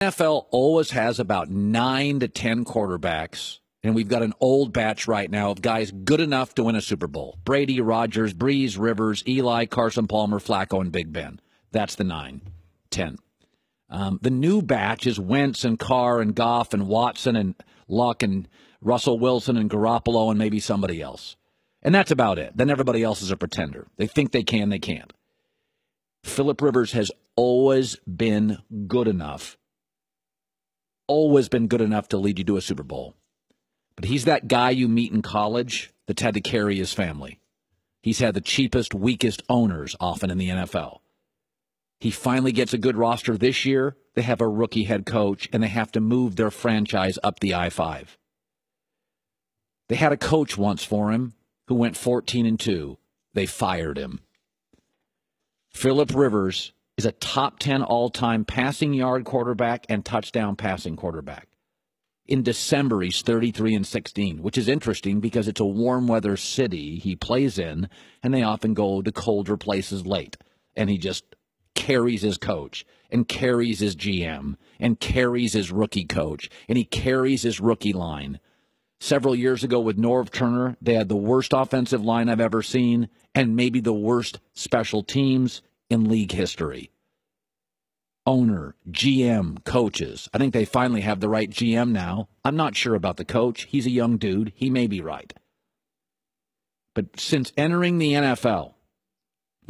NFL always has about 9 to 10 quarterbacks, and we've got an old batch right now of guys good enough to win a Super Bowl. Brady, Rodgers, Breeze, Rivers, Eli, Carson Palmer, Flacco, and Big Ben. That's the 9, 10. The new batch is Wentz and Carr and Goff and Watson and Luck and Russell Wilson and Garoppolo and maybe somebody else. And that's about it. Then everybody else is a pretender. They think they can, they can't. Phillip Rivers has always been good enough to lead you to a Super Bowl. But he's that guy you meet in college that's had to carry his family. He's had the cheapest, weakest owners often in the NFL. He finally gets a good roster this year. They have a rookie head coach, and they have to move their franchise up the I-5. They had a coach once for him who went 14-2. They fired him. Phillip Rivers is a top 10 all-time passing yard quarterback and touchdown passing quarterback. In December, he's 33-16, which is interesting because it's a warm weather city he plays in, and they often go to colder places late. And he just carries his coach and carries his GM and carries his rookie coach, and he carries his rookie line. Several years ago with Norv Turner, they had the worst offensive line I've ever seen and maybe the worst special teams in league history. Owner, GM, coaches. I think they finally have the right GM now. I'm not sure about the coach. He's a young dude. He may be right. But since entering the NFL,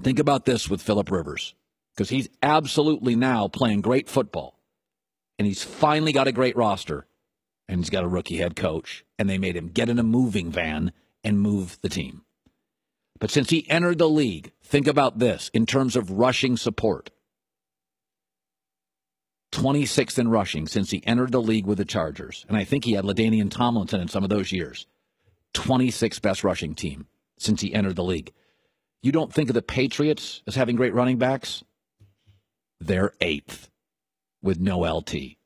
think about this with Phillip Rivers, because he's absolutely now playing great football. And he's finally got a great roster. And he's got a rookie head coach. And they made him get in a moving van and move the team. But since he entered the league, think about this in terms of rushing support. 26th in rushing since he entered the league with the Chargers. And I think he had LaDainian Tomlinson in some of those years. 26th best rushing team since he entered the league. You don't think of the Patriots as having great running backs? They're 8th with no LT.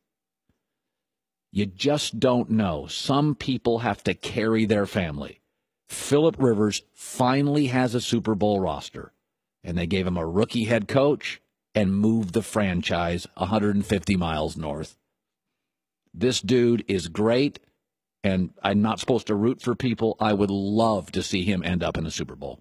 You just don't know. Some people have to carry their family. Phillip Rivers finally has a Super Bowl roster, and they gave him a rookie head coach and moved the franchise 150 miles north. This dude is great, and I'm not supposed to root for people. I would love to see him end up in a Super Bowl.